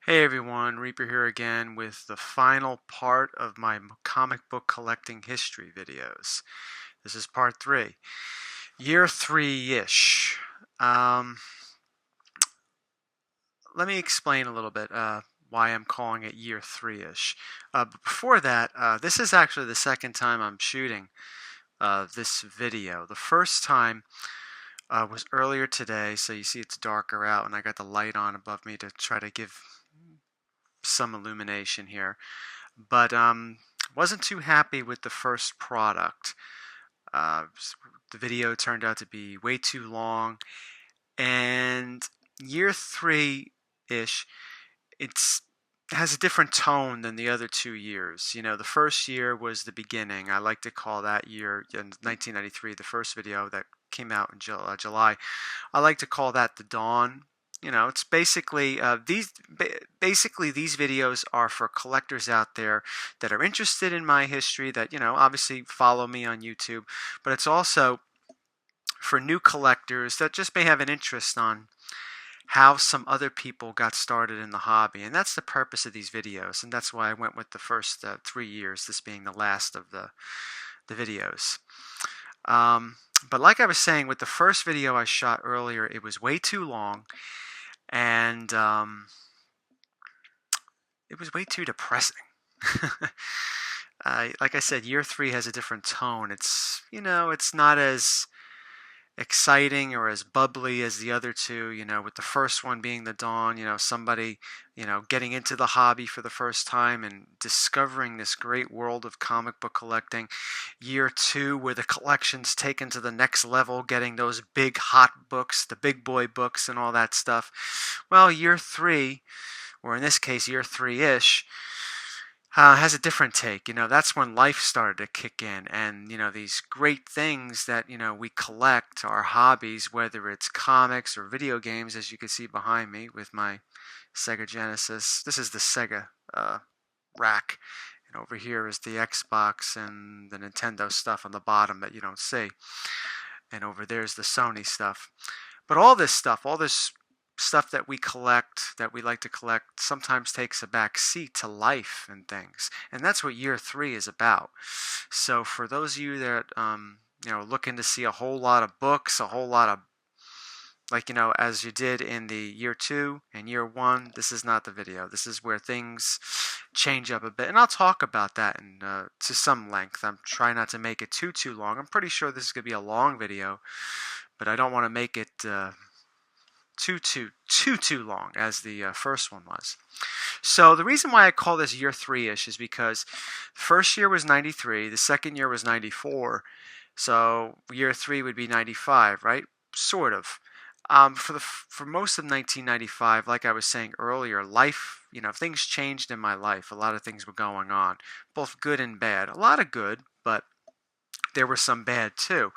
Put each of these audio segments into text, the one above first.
Hey everyone, Reaper here again with the final part of my comic book collecting history videos. This is part 3. Year 3-ish. Um, Let me explain a little bit why I'm calling it year 3-ish. But before that, this is actually the second time I'm shooting this video. The first time was earlier today, so you see it's darker out and I got the light on above me to try to give some illumination here. But wasn't too happy with the first product. Uh, the video turned out to be way too long, and year 3-ish, it's has a different tone than the other 2 years. You know, the first year was the beginning. I like to call that year, in 1993, the first video that came out in July. I like to call that the dawn. You know, it's basically these videos are for collectors out there that are interested in my history, that obviously follow me on YouTube, but it's also for new collectors that just may have an interest on how some other people got started in the hobby. And that's the purpose of these videos, and that's why I went with the first 3 years, this being the last of the videos. But like I was saying, with the first video I shot earlier, it was way too long, and it was way too depressing. Like I said, year 3 has a different tone. It's not as exciting or as bubbly as the other two, with the first one being the dawn, somebody, getting into the hobby for the first time and discovering this great world of comic book collecting. Year 2, where the collection's taken to the next level, getting those big hot books, the big boy books and all that stuff. Well, year 3, or in this case, year 3-ish, has a different take. That's when life started to kick in, and these great things that we collect, our hobbies, whether it's comics or video games, as you can see behind me with my Sega Genesis. This is the Sega rack, and over here is the Xbox and the Nintendo stuff on the bottom that you don't see, and over there's the Sony stuff. But all this stuff that we collect, that we like to collect, sometimes takes a back seat to life and things. And that's what year 3 is about. So for those of you that, looking to see a whole lot of books, a whole lot of, as you did in the year 2 and year 1, this is not the video. This is where things change up a bit. And I'll talk about that to some length. I'm trying not to make it too long. I'm pretty sure this is going to be a long video, but I don't want to make it too long as the first one was. So the reason why I call this year 3-ish is because the first year was 93, the second year was 94, so year 3 would be 95, right? Sort of. For most of 1995, like I was saying earlier, life, things changed in my life. A lot of things were going on, both good and bad. A lot of good, but there were some bad too.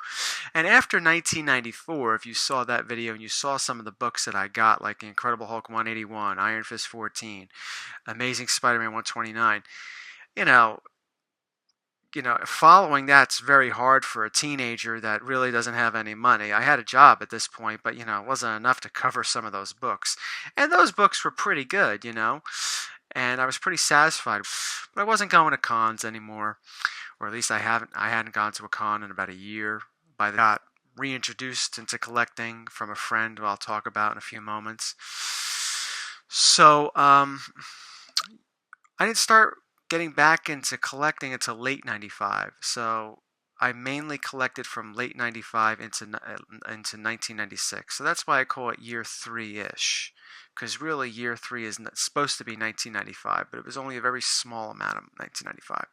And after 1994, if you saw that video and you saw some of the books that I got, like Incredible Hulk 181, Iron Fist 14, Amazing Spider-Man 129, following that's very hard for a teenager that really doesn't have any money. I had a job at this point, but it wasn't enough to cover some of those books. And those books were pretty good, and I was pretty satisfied. But I wasn't going to cons anymore, or at least I hadn't gone to a con in about a year. By that, I got reintroduced into collecting from a friend who I'll talk about in a few moments. So I didn't start getting back into collecting until late 95. So I mainly collected from late 95 into 1996. So that's why I call it year 3-ish. Because really year 3 is supposed to be 1995, but it was only a very small amount of 1995.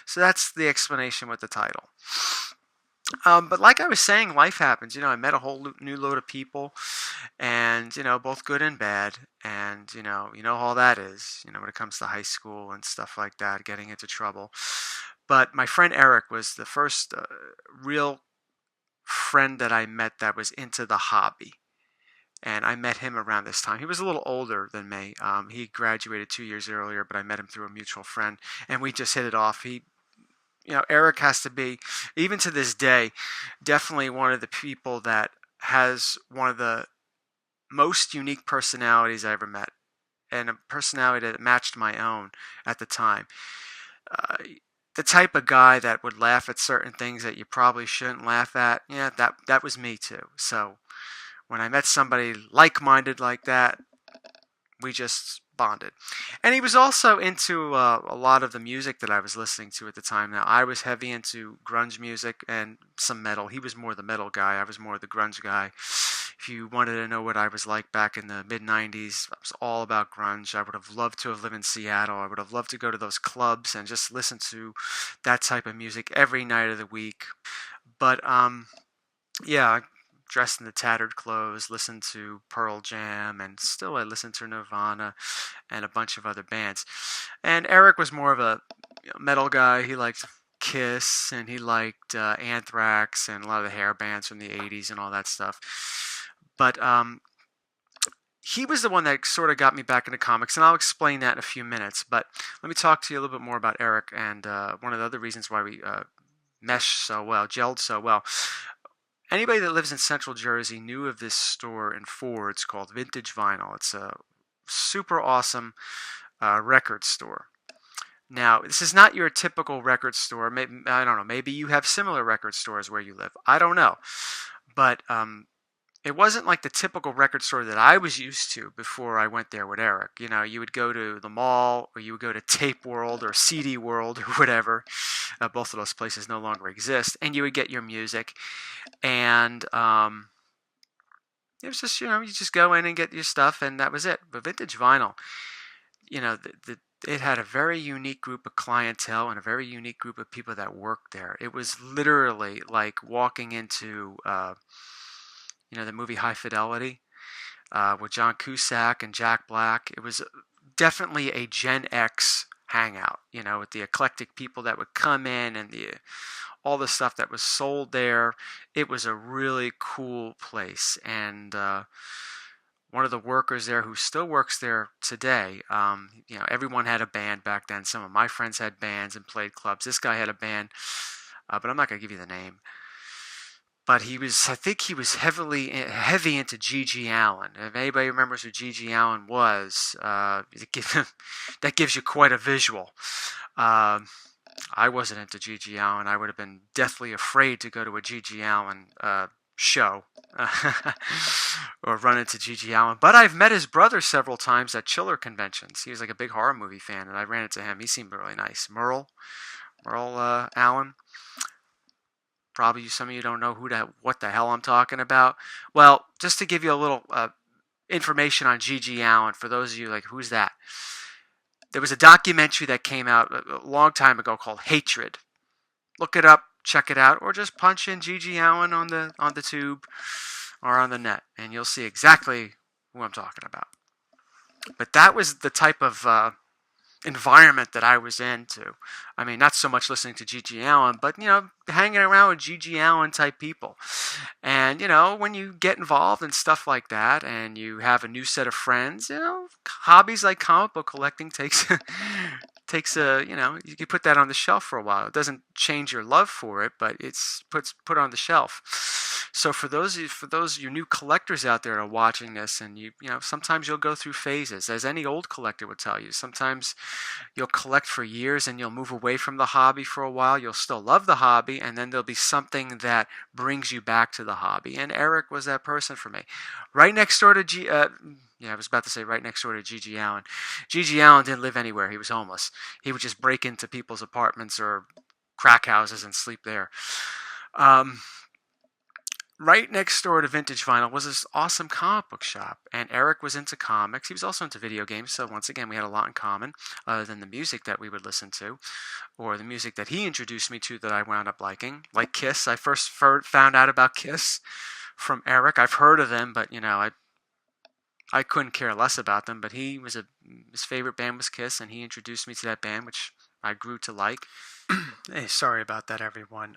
So that's the explanation with the title. But like I was saying, life happens. I met a whole new load of people, and both good and bad, and all that is. When it comes to high school and stuff like that, getting into trouble. But my friend Eric was the first real friend that I met that was into the hobby. And I met him around this time. He was a little older than me. He graduated 2 years earlier, but I met him through a mutual friend, and we just hit it off. Eric has to be, even to this day, definitely one of the people that has one of the most unique personalities I ever met. and a personality that matched my own at the time. Uh, the type of guy that would laugh at certain things that you probably shouldn't laugh at. Yeah, that was me too. So when I met somebody like-minded like that, we just bonded. And he was also into a lot of the music that I was listening to at the time. Now, I was heavy into grunge music and some metal. He was more the metal guy. I was more the grunge guy. If you wanted to know what I was like back in the mid 90s, I was all about grunge. I would have loved to have lived in Seattle. I would have loved to go to those clubs and just listen to that type of music every night of the week. But yeah, dressed in the tattered clothes, listened to Pearl Jam, and still I listened to Nirvana and a bunch of other bands. And Eric was more of a metal guy. He liked Kiss and he liked Anthrax and a lot of the hair bands from the 80s and all that stuff. But he was the one that sort of got me back into comics, and I'll explain that in a few minutes. But let me talk to you a little bit more about Eric and one of the other reasons why we meshed so well, gelled so well. Anybody that lives in Central Jersey knew of this store in Ford's called Vintage Vinyl. It's a super awesome record store. Now, this is not your typical record store. Maybe, I don't know. Maybe you have similar record stores where you live. I don't know. But it wasn't like the typical record store that I was used to before I went there with Eric. You know, you would go to the mall or you would go to Tape World or CD World or whatever. Both of those places no longer exist. And you would get your music. And it was just, you just go in and get your stuff and that was it. But Vintage Vinyl, it had a very unique group of clientele and a very unique group of people that worked there. It was literally like walking into the movie High Fidelity with John Cusack and Jack Black. It was definitely a Gen X hangout, with the eclectic people that would come in and all the stuff that was sold there. It was a really cool place. And one of the workers there who still works there today, everyone had a band back then. Some of my friends had bands and played clubs. This guy had a band, but I'm not going to give you the name. But I think he was heavy into G.G. Allen. If anybody remembers who G.G. Allen was, that gives you quite a visual. I wasn't into G.G. Allen. I would have been deathly afraid to go to a G.G. Allen show or run into G.G. Allen. But I've met his brother several times at chiller conventions. He was like a big horror movie fan, and I ran into him. He seemed really nice. Merle Allen. Probably some of you don't know what the hell I'm talking about. Well, just to give you a little information on G.G. Allen, for those of you like, who's that? There was a documentary that came out a long time ago called Hatred. Look it up, check it out, or just punch in G.G. Allen on the tube or on the net, and you'll see exactly who I'm talking about. But that was the type of environment that I was into. I mean, not so much listening to G.G. Allen, but, hanging around with G.G. Allen type people. And, when you get involved in stuff like that and you have a new set of friends, hobbies like comic book collecting takes you can put that on the shelf for a while. It doesn't change your love for it, but it's put on the shelf. So for those you new collectors out there that are watching this, and sometimes you'll go through phases, as any old collector would tell you. Sometimes you'll collect for years and you'll move away from the hobby for a while. You'll still love the hobby, and then there'll be something that brings you back to the hobby. And Eric was that person for me. Right next door to I was about to say right next door to G.G. Allen. G.G. Allen didn't live anywhere. He was homeless. He would just break into people's apartments or crack houses and sleep there. Right next door to Vintage Vinyl was this awesome comic book shop, and Eric was into comics. He was also into video games, so once again, we had a lot in common, other than the music that we would listen to, or the music that he introduced me to that I wound up liking, like Kiss. I first found out about Kiss from Eric. I've heard of them, but I couldn't care less about them. But his favorite band was Kiss, and he introduced me to that band, which I grew to like. Hey, sorry about that, everyone.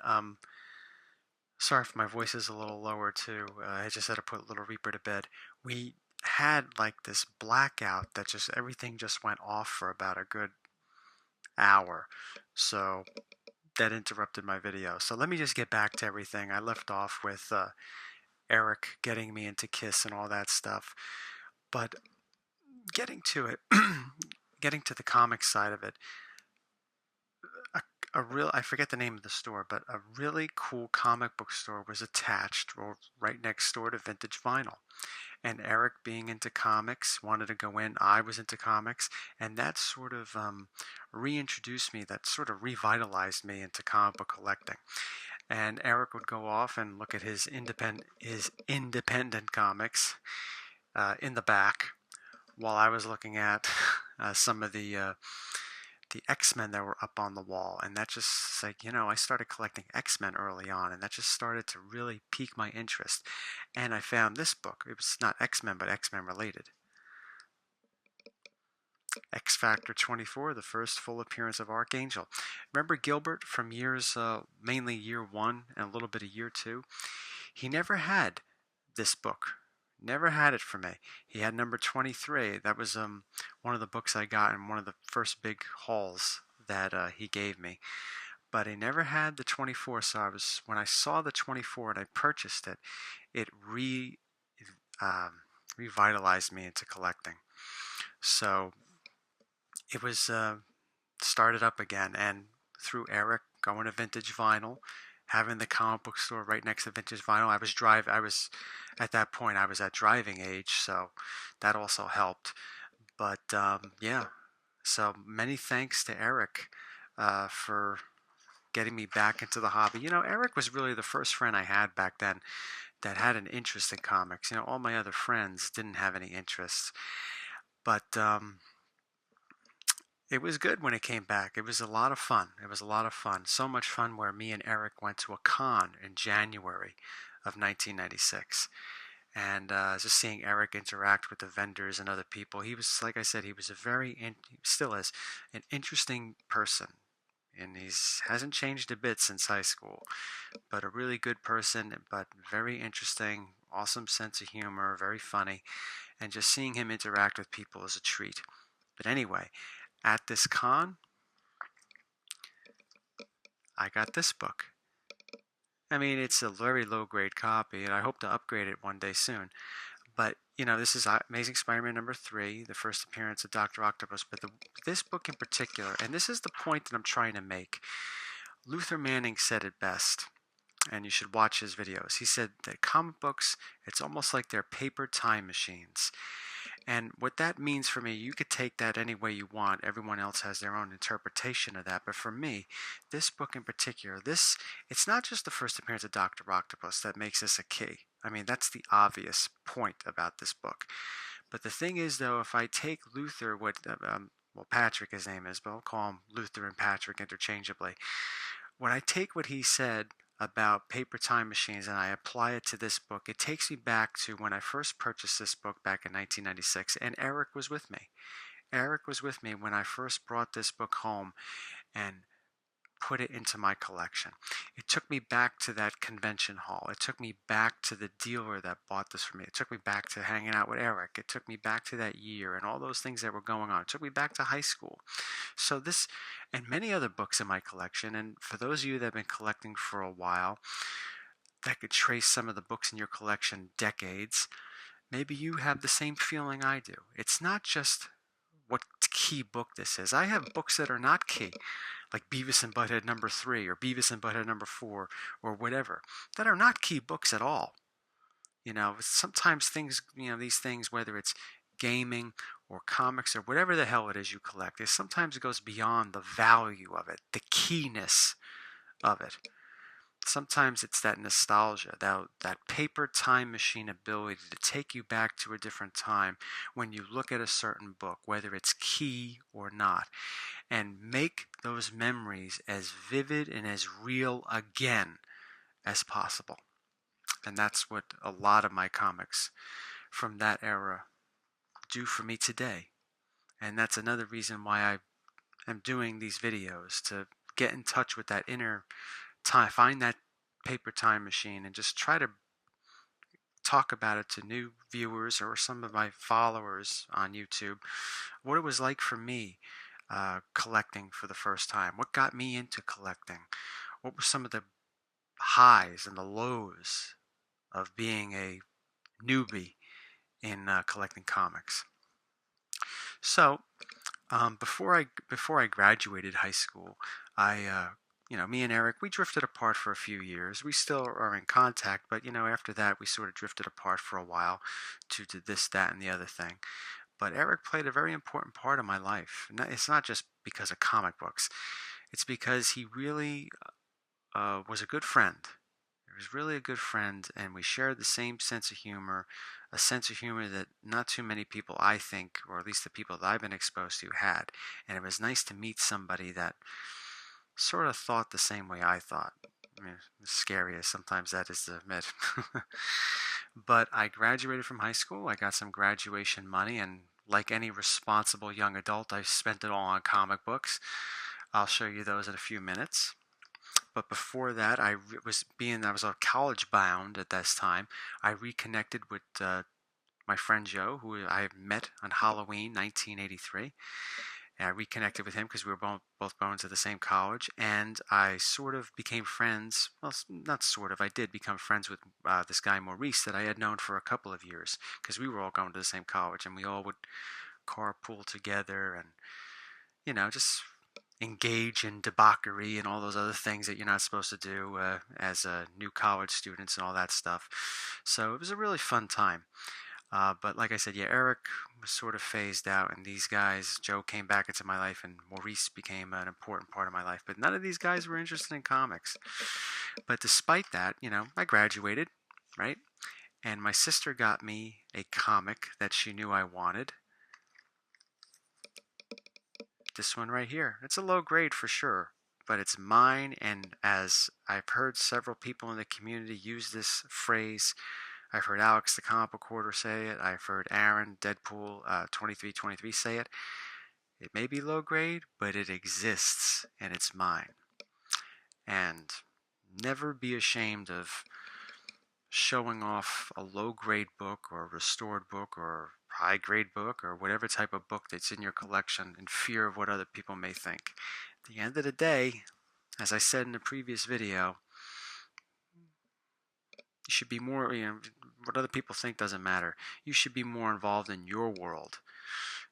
Sorry if my voice is a little lower too. I just had to put Little Reaper to bed. We had like this blackout that everything just went off for about a good hour. So that interrupted my video. So let me just get back to everything. I left off with Eric getting me into Kiss and all that stuff. But getting to it, getting to the comic side of it, a, I forget the name of the store, but a really cool comic book store was attached or right next door to Vintage Vinyl. And Eric, being into comics, wanted to go in. I was into comics, and that sort of reintroduced me, that sort of revitalized me into comic book collecting. And Eric would go off and look at his independent comics in the back, while I was looking at some of the X-Men that were up on the wall. And that just like, I started collecting X-Men early on, and that just started to really pique my interest. And I found this book. It was not X-Men, but X-Men related. X Factor 24, the first full appearance of Archangel. Remember Gilbert from years, mainly year one and a little bit of year two? He never had this book. Never had it for me. He had number 23. That was one of the books I got in one of the first big hauls that he gave me. But he never had the 24. So when I saw the 24 and I purchased it, it revitalized me into collecting. So it was started up again, and through Eric going to Vintage Vinyl, having the comic book store right next to Vintage Vinyl. I was at that point I was at driving age, so that also helped. But yeah, so many thanks to Eric for getting me back into the hobby. Eric was really the first friend I had back then that had an interest in comics. All my other friends didn't have any interests, but it was good when it came back. It was a lot of fun. It was a lot of fun. So much fun where me and Eric went to a con in January of 1996. And just seeing Eric interact with the vendors and other people. He was, like I said, he was he still is, an interesting person. And he hasn't changed a bit since high school. But a really good person, but very interesting, awesome sense of humor, very funny. And just seeing him interact with people is a treat. But anyway, at this con, I got this book. I mean, it's a very low-grade copy, and I hope to upgrade it one day soon. But, this is Amazing Spider-Man number 3, the first appearance of Dr. Octopus. But this book in particular, and this is the point that I'm trying to make, Luther Manning said it best, and you should watch his videos. He said that comic books, it's almost like they're paper time machines. And what that means for me, you could take that any way you want. Everyone else has their own interpretation of that. But for me, this book in particular, it's not just the first appearance of Dr. Octopus that makes this a key. I mean, that's the obvious point about this book. But the thing is, though, if I take Luther, Patrick his name is, but I'll call him Luther and Patrick interchangeably. When I take what he said about paper time machines and I apply it to this book, it takes me back to when I first purchased this book back in 1996, and Eric was with me. Eric was with me when I first brought this book home and put it into my collection. It took me back to that convention hall. It took me back to the dealer that bought this for me. It took me back to hanging out with Eric. It took me back to that year and all those things that were going on. It took me back to high school. So this and many other books in my collection, and for those of you that have been collecting for a while, that could trace some of the books in your collection decades, maybe you have the same feeling I do. It's not just what key book this is. I have books that are not key, like Beavis and Butthead number 3 or Beavis and Butthead number 4 or whatever, that are not key books at all. Sometimes things, these things, whether it's gaming or comics or whatever the hell it is you collect, sometimes it goes beyond the value of it, the keyness of it. Sometimes it's that nostalgia, that paper time machine ability to take you back to a different time when you look at a certain book, whether it's key or not, and make those memories as vivid and as real again as possible. And that's what a lot of my comics from that era do for me today. And that's another reason why I am doing these videos, to get in touch with that inner time, find that paper time machine and just try to talk about it to new viewers or some of my followers on YouTube, what it was like for me collecting for the first time, what got me into collecting, what were some of the highs and the lows of being a newbie in collecting comics. So before I graduated high school, I me and Eric, we drifted apart for a few years. We still are in contact, but after that we sort of drifted apart for a while due to this, that, and the other thing. But Eric played a very important part of my life. It's not just because of comic books. It's because he really was a good friend. He was really a good friend, and we shared the same sense of humor, a sense of humor that not too many people, I think, or at least the people that I've been exposed to, had. And it was nice to meet somebody that sort of thought the same way I thought. I mean, as scary as sometimes that is to admit. But I graduated from high school. I got some graduation money, and like any responsible young adult, I spent it all on comic books. I'll show you those in a few minutes. But before that, I was college bound at this time. I reconnected with my friend Joe, who I met on Halloween 1983. And I reconnected with him because we were both going to the same college, and I sort of became friends. Well, not sort of. I did become friends with this guy Maurice that I had known for a couple of years because we were all going to the same college, and we all would carpool together and just engage in debauchery and all those other things that you're not supposed to do as new college students and all that stuff. So it was a really fun time. But like I said, yeah, Eric was sort of phased out, and these guys, Joe came back into my life, and Maurice became an important part of my life. But none of these guys were interested in comics. But despite that, I graduated, right? And my sister got me a comic that she knew I wanted. This one right here. It's a low grade for sure, but it's mine, and as I've heard several people in the community use this phrase, I've heard Alex the Comic Book Hoarder say it. I've heard Aaron Deadpool 2323 say it. It may be low grade, but it exists and it's mine. And never be ashamed of showing off a low grade book or a restored book or high grade book or whatever type of book that's in your collection in fear of what other people may think. At the end of the day, as I said in the previous video, you should be more, what other people think doesn't matter. You should be more involved in your world,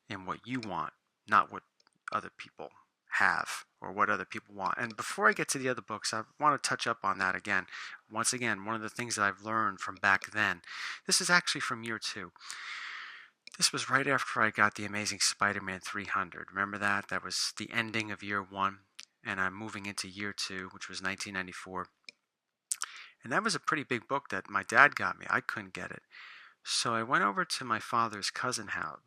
in what you want, not what other people have or what other people want. And before I get to the other books, I want to touch up on that again. Once again, one of the things that I've learned from back then, this is actually from year 2. This was right after I got the Amazing Spider-Man 300. Remember that? That was the ending of year 1, and I'm moving into year 2, which was 1994. And that was a pretty big book that my dad got me. I couldn't get it. So I went over to my father's cousin's house,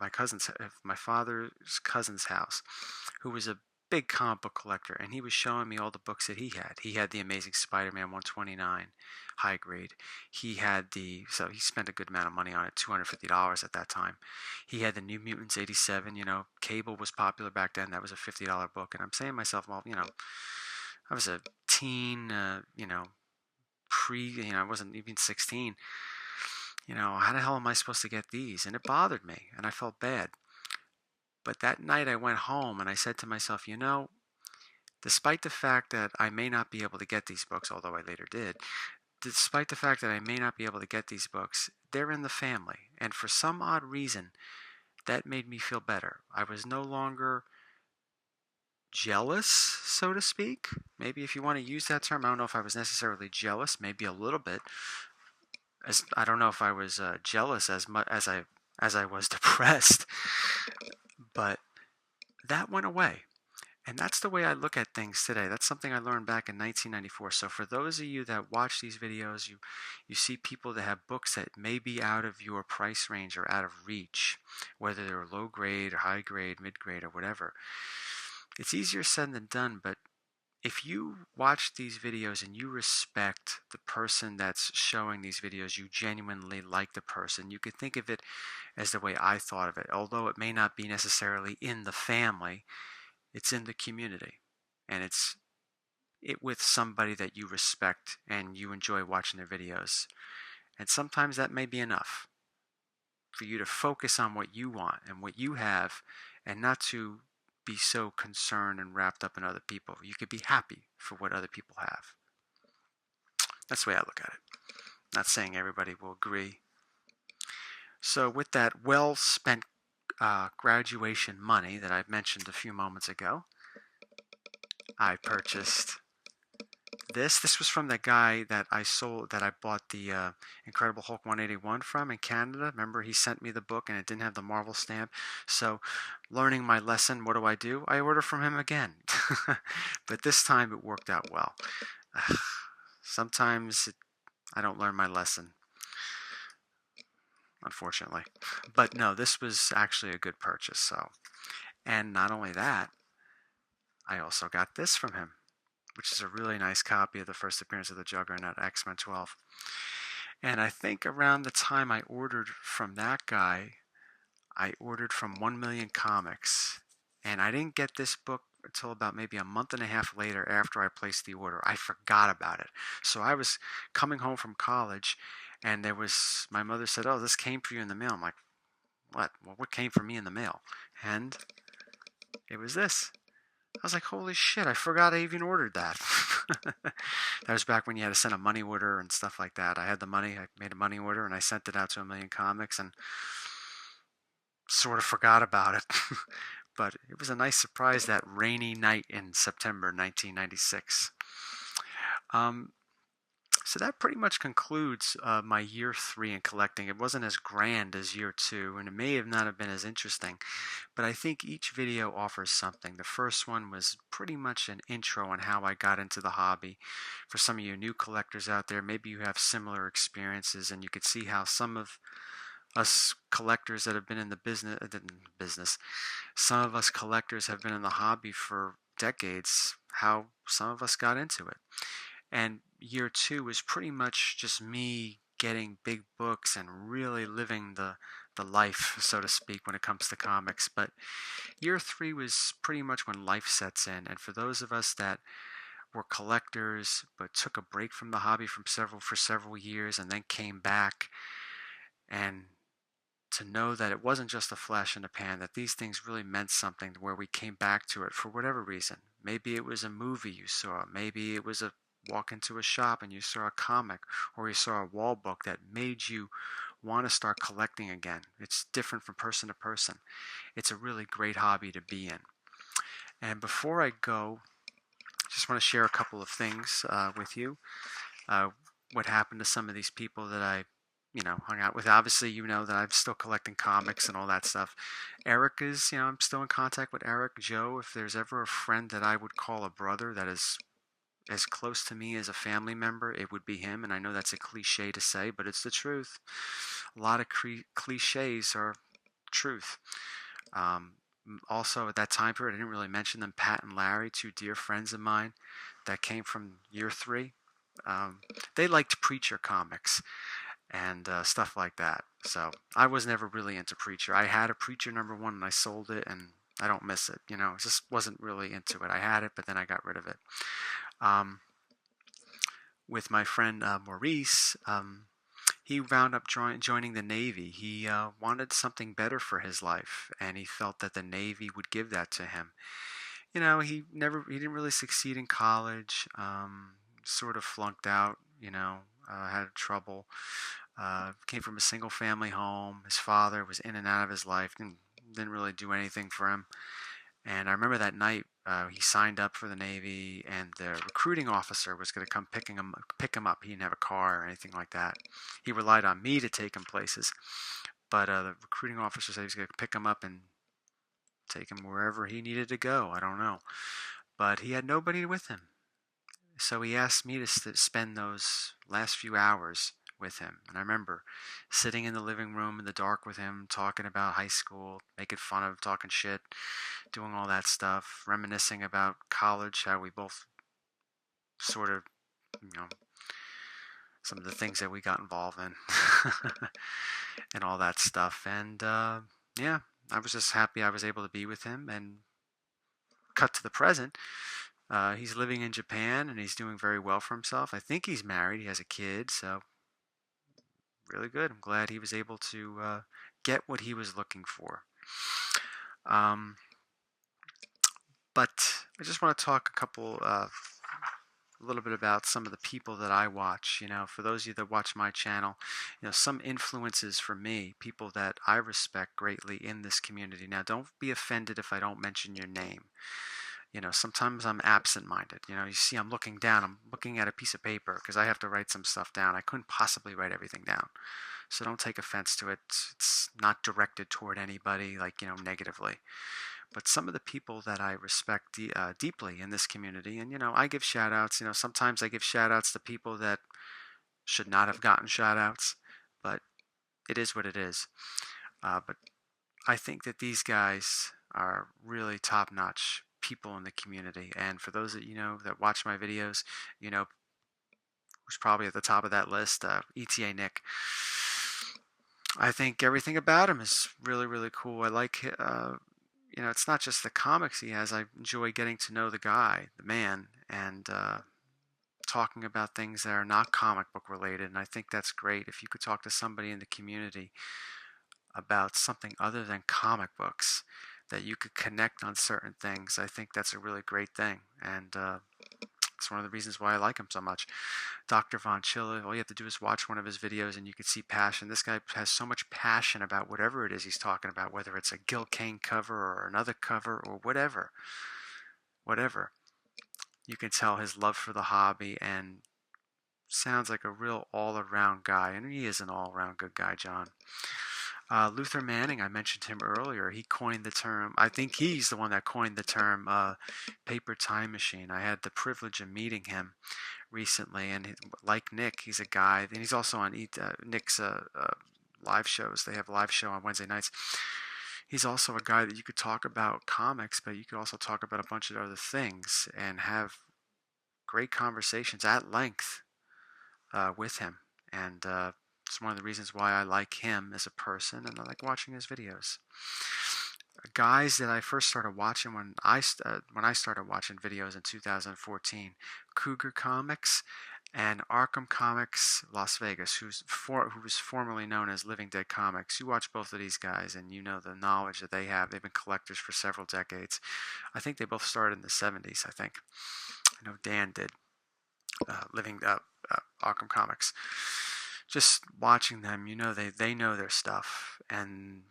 who was a big comic book collector, and he was showing me all the books that he had. He had the Amazing Spider-Man 129 high grade. So he spent a good amount of money on it, $250 at that time. He had the New Mutants 87. Cable was popular back then. That was a $50 book, and I'm saying to myself, well, I was a teen, I wasn't even 16. How the hell am I supposed to get these? And it bothered me, and I felt bad. But that night I went home and I said to myself, despite the fact that I may not be able to get these books, although I later did, despite the fact that I may not be able to get these books, they're in the family. And for some odd reason, that made me feel better. I was no longer jealous, so to speak. Maybe if you want to use that term, I don't know if I was necessarily jealous, maybe a little bit. I don't know if I was jealous as much as I was depressed, but that went away. And that's the way I look at things today. That's something I learned back in 1994. So for those of you that watch these videos, you see people that have books that may be out of your price range or out of reach, whether they're low grade or high grade, mid grade, or whatever. It's easier said than done, but if you watch these videos and you respect the person that's showing these videos, you genuinely like the person, you could think of it as the way I thought of it. Although it may not be necessarily in the family, it's in the community. And it's with somebody that you respect and you enjoy watching their videos. And sometimes that may be enough for you to focus on what you want and what you have, and not to be so concerned and wrapped up in other people. You could be happy for what other people have. That's the way I look at it. Not saying everybody will agree. So with that well spent graduation money that I mentioned a few moments ago, I purchased this. This was from the guy that I bought the Incredible Hulk 181 from in Canada. Remember, he sent me the book and it didn't have the Marvel stamp. So, learning my lesson, what do? I order from him again. But this time it worked out well. Sometimes I don't learn my lesson, unfortunately. But no, this was actually a good purchase. So, and not only that, I also got this from him, which is a really nice copy of the first appearance of the Juggernaut, X-Men 12. And I think around the time I ordered from that guy, I ordered from 1 Million Comics. And I didn't get this book until about maybe a month and a half later after I placed the order. I forgot about it. So I was coming home from college, and my mother said, "Oh, this came for you in the mail." I'm like, "What? Well, what came for me in the mail?" And it was this. I was like, holy shit, I forgot I even ordered that. That was back when you had to send a money order and stuff like that. I had the money, I made a money order, and I sent it out to 1 Million Comics and sort of forgot about it. But it was a nice surprise that rainy night in September 1996. So that pretty much concludes my year 3 in collecting. It wasn't as grand as year 2, and it may have not have been as interesting, but I think each video offers something. The first one was pretty much an intro on how I got into the hobby. For some of you new collectors out there, maybe you have similar experiences, and you could see how some of us collectors that have been in the business, some of us collectors have been in the hobby for decades, how some of us got into it. And year 2 was pretty much just me getting big books and really living the life, so to speak, when it comes to comics. But year 3 was pretty much when life sets in. And for those of us that were collectors but took a break from the hobby for several years and then came back, and to know that it wasn't just a flash in the pan, that these things really meant something, where we came back to it for whatever reason. Maybe it was a movie you saw, maybe it was a walk into a shop and you saw a comic, or you saw a wall book that made you want to start collecting again. It's different from person to person. It's a really great hobby to be in. And before I go, I just want to share a couple of things with you. What happened to some of these people that I hung out with. Obviously, you know that I'm still collecting comics and all that stuff. Eric is, I'm still in contact with Eric. Joe, if there's ever a friend that I would call a brother that is as close to me as a family member, it would be him. And I know that's a cliche to say, but it's the truth. A lot of cliches are truth. Also, at that time period, I didn't really mention them. Pat and Larry, two dear friends of mine that came from year 3. They liked Preacher comics and stuff like that. So I was never really into Preacher. I had a Preacher #1 and I sold it, and I don't miss it. I just wasn't really into it. I had it, but then I got rid of it. With my friend Maurice, he wound up joining the Navy. He wanted something better for his life, and he felt that the Navy would give that to him. He didn't really succeed in college. Sort of flunked out. Had trouble. Came from a single family home. His father was in and out of his life. Didn't really do anything for him. And I remember that night he signed up for the Navy, and the recruiting officer was going to come pick him up. He didn't have a car or anything like that. He relied on me to take him places. But the recruiting officer said he was going to pick him up and take him wherever he needed to go. I don't know. But he had nobody with him. So he asked me to spend those last few hours with him. And I remember sitting in the living room in the dark with him, talking about high school, making fun of, talking shit, doing all that stuff, reminiscing about college, how we both sort of, some of the things that we got involved in and all that stuff. And yeah, I was just happy I was able to be with him. And cut to the present. He's living in Japan, and he's doing very well for himself. I think he's married. He has a kid, so really good. I'm glad he was able to get what he was looking for. But I just want to talk a couple a little bit about some of the people that I watch. For those of you that watch my channel, some influences for me, people that I respect greatly in this community. Now, don't be offended if I don't mention your name. Sometimes I'm absent-minded. You see I'm looking down, I'm looking at a piece of paper because I have to write some stuff down. I couldn't possibly write everything down. So don't take offense to it. It's not directed toward anybody, like, negatively. But some of the people that I respect deeply in this community, and, I give shout outs. Sometimes I give shout outs to people that should not have gotten shout outs, but it is what it is. But I think that these guys are really top-notch people in the community. And for those that that watch my videos, who's probably at the top of that list, ETA Nick. I think everything about him is really, really cool. I like, it's not just the comics he has. I enjoy getting to know the guy, the man, and talking about things that are not comic book related. And I think that's great. If you could talk to somebody in the community about something other than comic books, that you could connect on certain things, I think that's a really great thing. And it's one of the reasons why I like him so much. Dr. Von Chilla, all you have to do is watch one of his videos and you can see passion. This guy has so much passion about whatever it is he's talking about, whether it's a Gil Kane cover or another cover or whatever. You can tell his love for the hobby, and sounds like a real all-around guy. And he is an all-around good guy, John. Luther Manning, I mentioned him earlier. He coined the term, I think he's the one that coined the term paper time machine. I had the privilege of meeting him recently, and like Nick, he's a guy, and he's also on Nick's live shows. They have a live show on Wednesday nights. He's also a guy that you could talk about comics, but you could also talk about a bunch of other things and have great conversations at length with him. And it's one of the reasons why I like him as a person, and I like watching his videos. Guys that I first started watching when I started watching videos in 2014, Cougar Comics and Arkham Comics Las Vegas, who was formerly known as Living Dead Comics. You watch both of these guys and you know the knowledge that they have. They've been collectors for several decades. I think they both started in the 70s, I think. I know Dan did. Arkham Comics. Just watching them, they know their stuff, and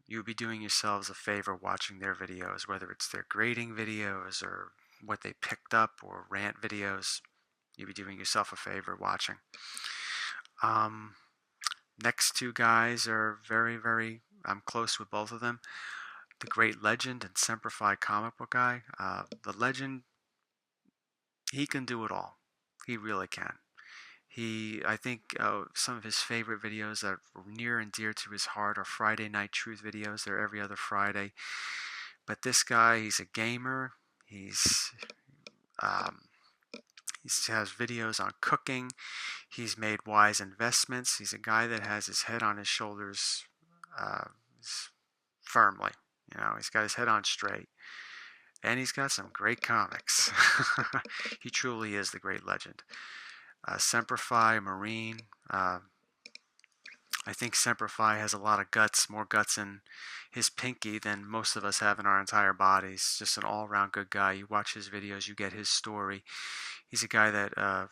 you'll be doing yourselves a favor watching their videos, whether it's their grading videos or what they picked up or rant videos. You'll be doing yourself a favor watching. Next two guys are very, very, I'm close with both of them. The Great Legend and Semper Fi comic book guy. The Legend, he can do it all. He really can. I think some of his favorite videos that are near and dear to his heart are Friday Night Truth videos. They're every other Friday. But this guy, he's a gamer. He has videos on cooking. He's made wise investments. He's a guy that has his head on his shoulders firmly. He's got his head on straight. And he's got some great comics. He truly is the Great Legend. Semper Fi, Marine. I think Semper Fi has a lot of guts, more guts in his pinky than most of us have in our entire bodies. Just an all-around good guy. You watch his videos, you get his story. He's a guy that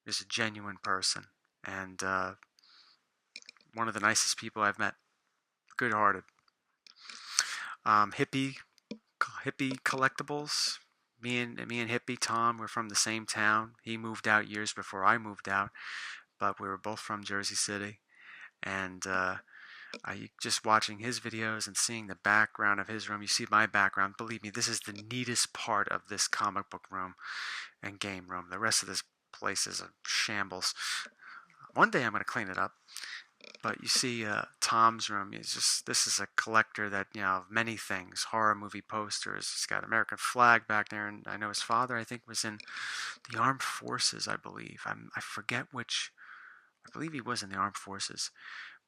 is a genuine person, and one of the nicest people I've met. Good-hearted. Hippie Collectibles. Me and Hippie Tom were from the same town. He moved out years before I moved out, but we were both from Jersey City. And just watching his videos and seeing the background of his room, you see my background. Believe me, this is the neatest part of this comic book room and game room. The rest of this place is a shambles. One day I'm going to clean it up. But you see Tom's room, this is a collector that, of many things, horror movie posters. He's got American flag back there, and I know his father, I think, was in the Armed Forces, I believe. I forget which, I believe he was in the Armed Forces.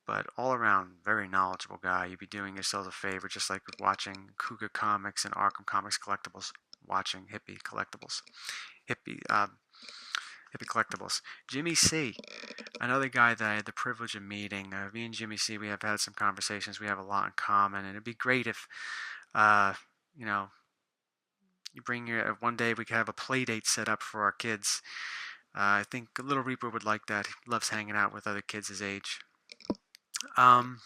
But all around, very knowledgeable guy. You'd be doing yourselves a favor, just like with watching Cougar Comics and Arkham Comics Collectibles, watching Hippie Collectibles. Hippie Collectibles. Jimmy C, another guy that I had the privilege of meeting. Me and Jimmy C, we have had some conversations. We have a lot in common, and it'd be great if, you You bring your one day we could have a play date set up for our kids. I think Little Reaper would like that. He loves hanging out with other kids his age. Um,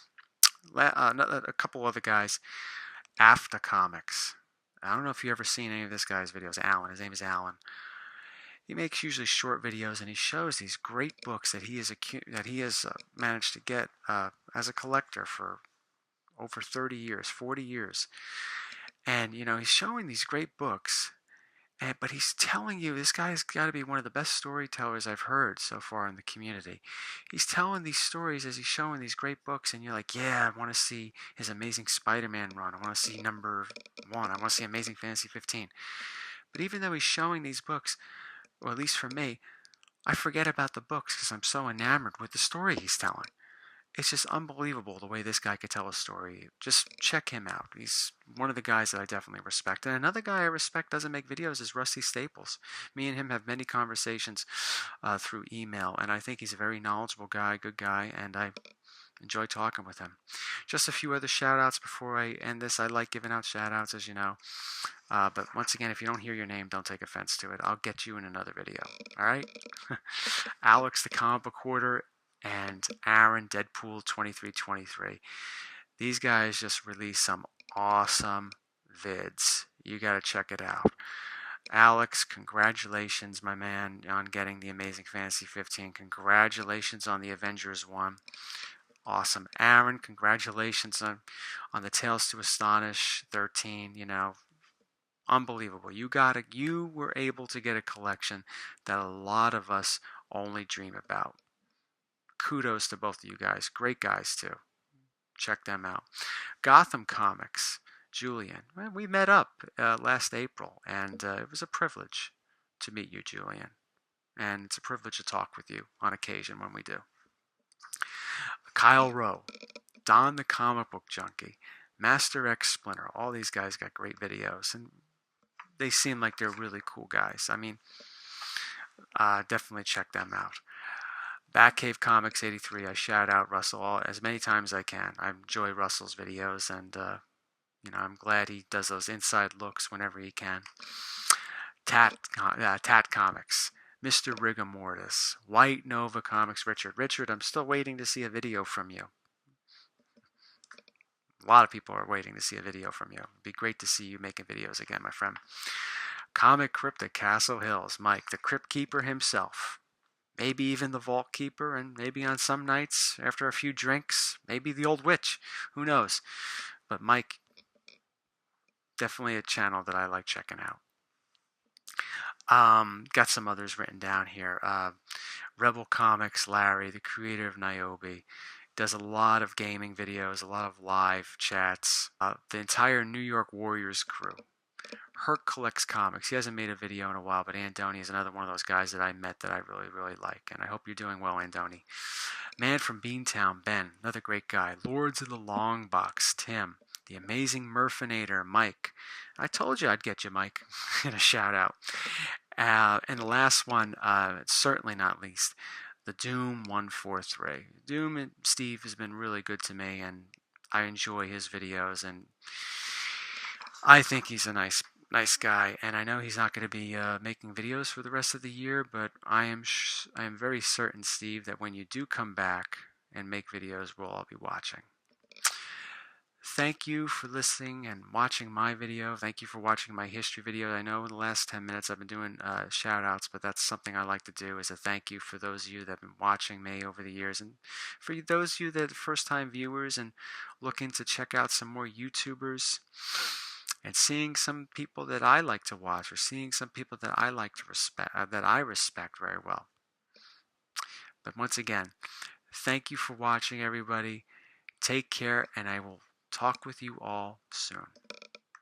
a couple other guys. After Comics. I don't know if you ever seen any of this guy's videos. Alan. His name is Alan. He makes usually short videos, and he shows these great books that he has managed to get as a collector for over 30 years, 40 years. And he's showing these great books, but he's telling you this guy's got to be one of the best storytellers I've heard so far in the community. He's telling these stories as he's showing these great books, and you're like, yeah, I want to see his Amazing Spider-Man run. I want to see number 1. I want to see Amazing Fantasy 15. But even though he's showing these books, or at least for me, I forget about the books because I'm so enamored with the story he's telling. It's just unbelievable the way this guy could tell a story. Just check him out. He's one of the guys that I definitely respect. And another guy I respect doesn't make videos is Rusty Staples. Me and him have many conversations through email, and I think he's a very knowledgeable guy, good guy, and I enjoy talking with him. Just a few other shout outs before I end this. I like giving out shout outs, as you know. But once again, if you don't hear your name, don't take offense to it. I'll get you in another video. All right? Alex the Comic Book Hoarder and Aaron Deadpool 2323. These guys just released some awesome vids. You got to check it out. Alex, congratulations, my man, on getting the Amazing Fantasy 15. Congratulations on the Avengers 1. Awesome. Aaron, congratulations on the Tales to Astonish 13. Unbelievable. You were able to get a collection that a lot of us only dream about. Kudos to both of you guys. Great guys, too. Check them out. Gotham Comics, Julian. Well, we met up last April, and it was a privilege to meet you, Julian. And it's a privilege to talk with you on occasion when we do. Kyle Rowe, Don the Comic Book Junkie, Master X Splinter. All these guys got great videos, and they seem like they're really cool guys. I mean, definitely check them out. Batcave Comics 83. I shout out Russell as many times as I can. I enjoy Russell's videos, and I'm glad he does those inside looks whenever he can. Tat Comics, Mr. Rigor Mortis, White Nova Comics, Richard. Richard, I'm still waiting to see a video from you. A lot of people are waiting to see a video from you. It'd be great to see you making videos again, my friend. Comic Crypt at Castle Hills, Mike, the Crypt Keeper himself. Maybe even the Vault Keeper, and maybe on some nights, after a few drinks, maybe the Old Witch. Who knows? But Mike, definitely a channel that I like checking out. Got some others written down here. Rebel Comics, Larry, the creator of Niobe, does a lot of gaming videos, a lot of live chats. The entire New York Warriors crew. Herc collects comics. He hasn't made a video in a while, but Andoni is another one of those guys that I met that I really, really like. And I hope you're doing well, Andoni. Man from Beantown, Ben, another great guy. Lords of the Long Box, Tim. The Amazing Murfinator, Mike. I told you I'd get you, Mike, in a shout out. And the last one, certainly not least, the Doom 143. Doom and Steve has been really good to me, and I enjoy his videos, and I think he's a nice guy, and I know he's not going to be making videos for the rest of the year, but I am very certain, Steve, that when you do come back and make videos, we'll all be watching. Thank you for listening and watching my video. Thank you for watching my history video. I know in the last 10 minutes I've been doing shout outs, but that's something I like to do, is a thank you for those of you that have been watching me over the years, and for those of you that are first time viewers and looking to check out some more YouTubers and seeing some people that I like to watch, or seeing some people that I like to respect, that I respect very well. But once again, thank you for watching, everybody. Take care, and I will talk with you all soon.